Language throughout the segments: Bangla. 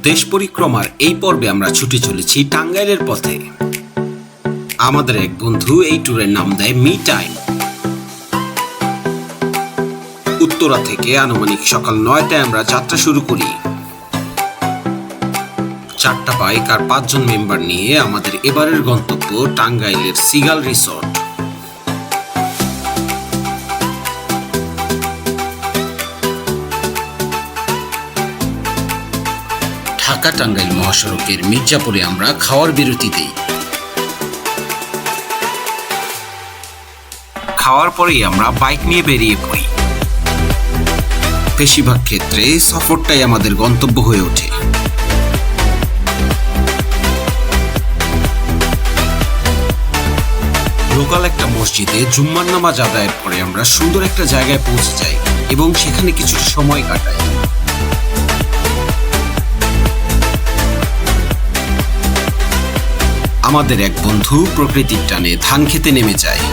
দেশ পরিক্রমার এই পর্বে আমরা ছুটে চলেছি টাঙ্গাইলের পথে। আমাদের এক বন্ধু এই ট্যুরের নাম দেয় মি টাইম। উত্তরা থেকে আনুমানিক সকাল ৯টায় আমরা যাত্রা শুরু করি। 4টা বাইক আর 5 জন মেম্বার নিয়ে আমাদের এবারের গন্তব্য টাঙ্গাইলের সিগাল রিসোর্ট। ঢাকা টাঙ্গাইল মহাসড়কের মির্জাপুরে আমরা খাওয়ার বিরতি দেই। খাওয়ার পরেই আমরা বাইক নিয়ে বেরিয়ে পড়ি। বেশিরভাগ ক্ষেত্রে সফরটাই আমাদের গন্তব্য হয়ে ওঠে। লোকাল একটা মসজিদে জুম্মার নামাজ আদায়ের পরে আমরা সুন্দর একটা জায়গায় পৌঁছে যাই এবং সেখানে কিছুটা সময় কাটাই। আমাদের এক বন্ধু প্রকৃতির টানে ধান খেতে নেমে যায়।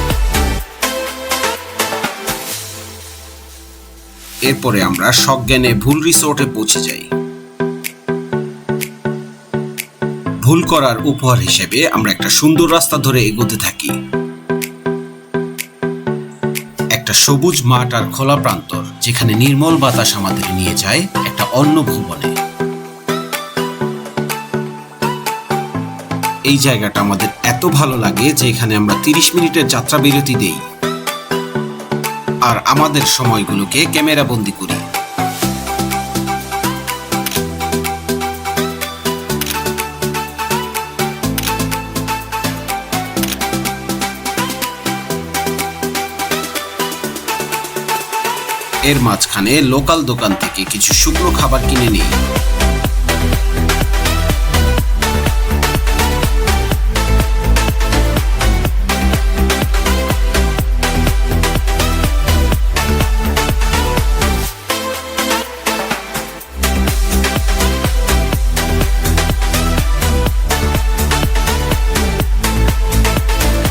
এরপরে আমরা সজ্ঞানে ভুল রিসোর্টে পৌঁছে যাই। ভুল করার উপহার হিসেবে আমরা একটা সুন্দর রাস্তা ধরে এগোতে থাকি। একটা সবুজ মাঠ আর খোলা প্রান্তর, যেখানে নির্মল বাতাস আমাদের নিয়ে যায় একটা অন্য ভুবনে। এই জায়গাটা আমাদের এত ভালো লাগে যে এখানে আমরা 30 মিনিটের যাত্রা বিরতি দেই আর আমাদের সময়গুলোকে ক্যামেরা বন্দি করি। এর মাঝখানে লোকাল দোকান থেকে কিছু শুকনো খাবার কিনে নিই।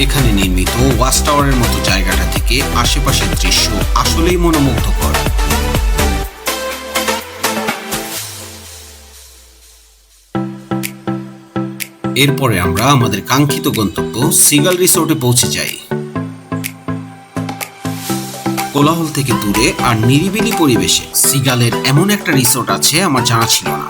এখানে নির্মিত ওয়াচ টাওয়ারের মতো জায়গাটা থেকে আশেপাশের দৃশ্য আসলেই মনোমুগ্ধকর। এরপরে আমরা আমাদের কাঙ্ক্ষিত গন্তব্য সিগাল রিসোর্টে পৌঁছে যাই। কোলাহল থেকে দূরে আর নিরিবিলি পরিবেশে সিগালের এমন একটা রিসোর্ট আছে আমার জানা ছিল না।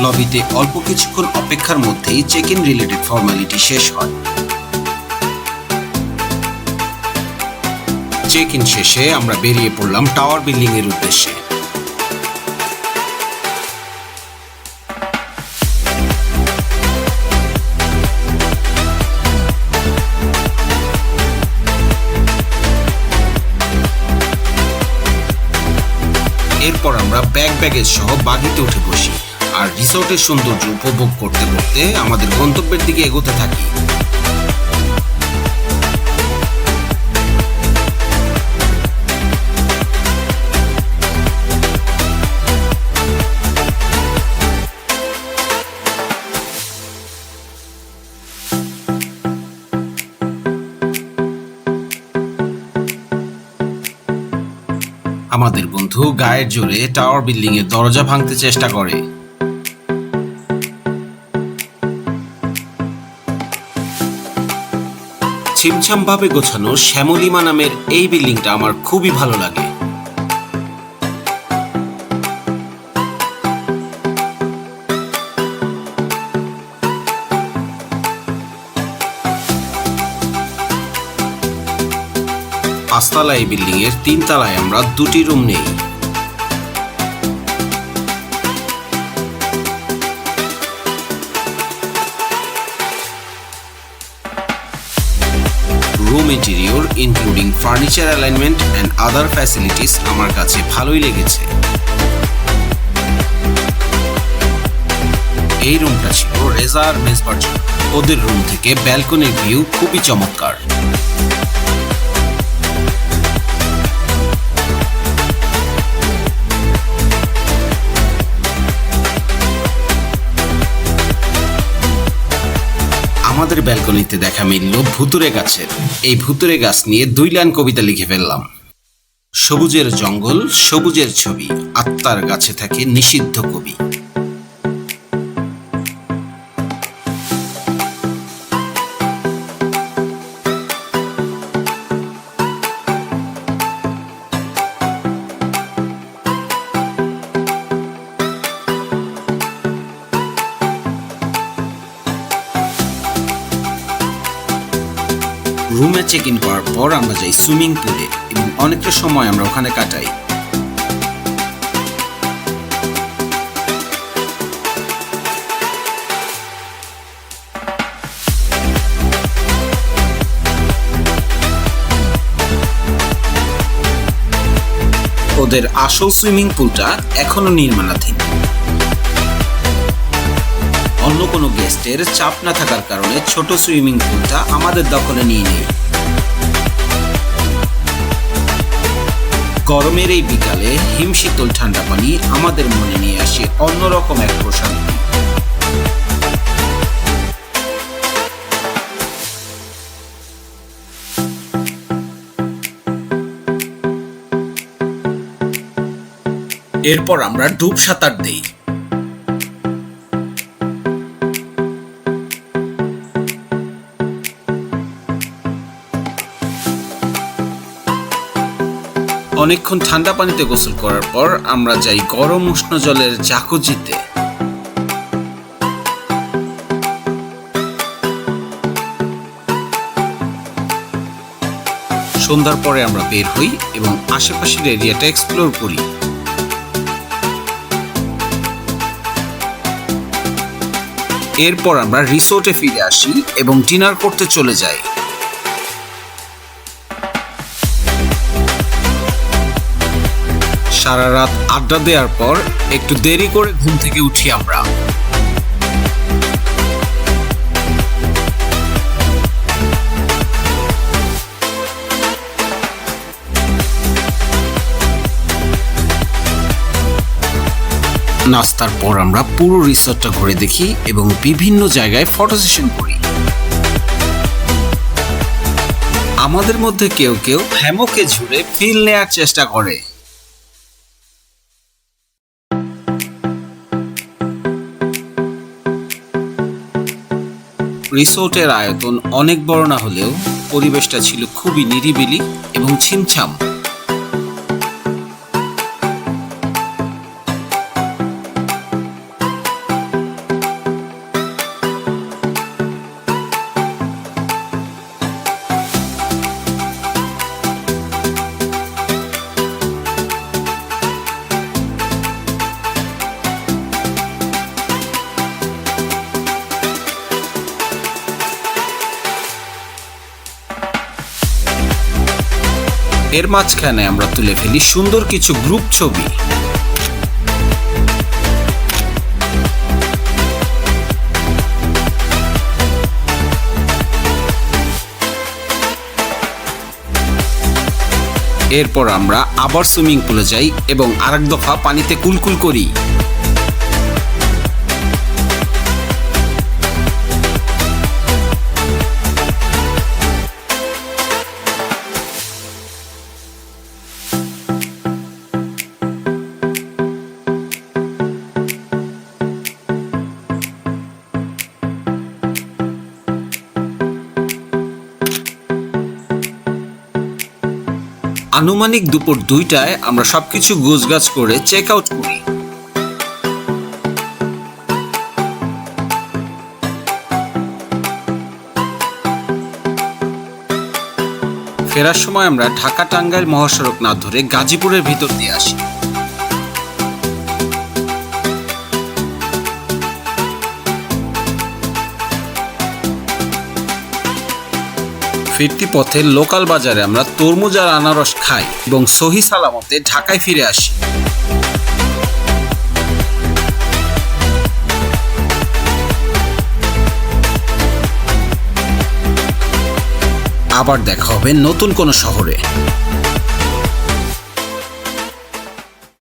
লবিতে অল্প কিছুক্ষণ অপেক্ষার মধ্যেই চেক ইন রিলেটেড ফর্মালিটি শেষ হয়। চেক ইন শেষে আমরা বেরিয়ে পড়লাম টাওয়ার বিল্ডিং এর উদ্দেশ্যে। এরপর আমরা ব্যাগেজ সহ বাগিতে উঠে বসি আর রিসোর্টের সৌন্দর্য উপভোগ করতে করতে আমাদের গন্তব্যের দিকে এগোতে থাকি। আমাদের বন্ধু গায়ের জোরে টাওয়ার বিল্ডিং এর দরজা ভাঙতে চেষ্টা করে। ছিমছাম ভাবে গোছানো শ্যামলিমা নামের এই বিল্ডিংটা আমার খুবই ভালো লাগে। পাঁচতলা এই বিল্ডিং এর 3 তলায় আমরা 2টি রুম নেই। Room interior including furniture alignment and other facilities আমার কাছে ভালোই লেগেছে। এই রুমটা ছিল রেজা আর মেজবার জন্য। ওদের রুম থেকে ব্যালকনির ভিউ খুবই চমৎকার। আমাদের ব্যালকনিতে দেখা মিলল ভুতুরে গাছের। এই ভুতুরে গাছ নিয়ে 2 লাইন কবিতা লিখে ফেললাম। সবুজের জঙ্গল, সবুজের ছবি, আত্মার গাছে থাকে নিষিদ্ধ কবি। রুমে চেক ইন করার পর আমরা যাই সুইমিং পুলে এবং অনেকটা সময় আমরা ওখানে কাটাই। ওদের আসল সুইমিং পুলটা এখনো নির্মাণাধীন। অন্য কোনো গেস্টের চাপ না থাকার কারণে ছোট সুইমিং পুলটা আমাদের দখলে নিয়ে নেই। গরমের এই বিকালে হিমশীতল ঠান্ডা পানি আমাদের মনে নিয়ে আসে অন্যরকম এক প্রশান্তি। এরপর আমরা ডুব সাঁতার দেই। অনেকক্ষণ ঠান্ডা পানিতে গোসল করার পর আমরা যাই গরম উষ্ণ জলের জাকুজিতে। সন্ধ্যার পরে আমরা বের হই এবং আশেপাশের এরিয়াটা এক্সপ্লোর করি। এরপর আমরা রিসোর্টে ফিরে আসি এবং ডিনার করতে চলে যাই। সারা রাত আড্ডা দেওয়ার পর একটু দেরি করে ঘুম থেকে উঠি আমরা। নাস্তার পর আমরা পুরো রিসর্টটা ঘুরে দেখি এবং বিভিন্ন জায়গায় ফটো সেশন করি। আমাদের মধ্যে কেউ কেউ হ্যামকে ঝুলে ফিল নেয়ার চেষ্টা করে। রিসোর্টের আয়তন অনেক বড় না হলেও পরিবেশটা ছিল খুবই নিরিবিলি এবং ছিমছাম। এর মাঝখানে আমরা তুলে ফেলি সুন্দর কিছু গ্রুপ ছবি। এরপর আমরা আবার সুইমিং পুলে যাই এবং আরেক দফা পানিতে কুলকুল করি। আনুমানিক দুপুর 2টায় আমরা সবকিছু গোছগাছ করে চেক আউট করি। ফেরার সময় আমরা ঢাকা টাঙ্গাইল মহাসড়ক না ধরে গাজীপুরের ভিতর দিয়ে আসি। ফিরতি পথে লোকাল বাজারে আমরা তরমুজ আর আনারস খাই এবং সহি সালামতে ঢাকায় ফিরে আসি। আবার দেখা হবে নতুন কোনো শহরে।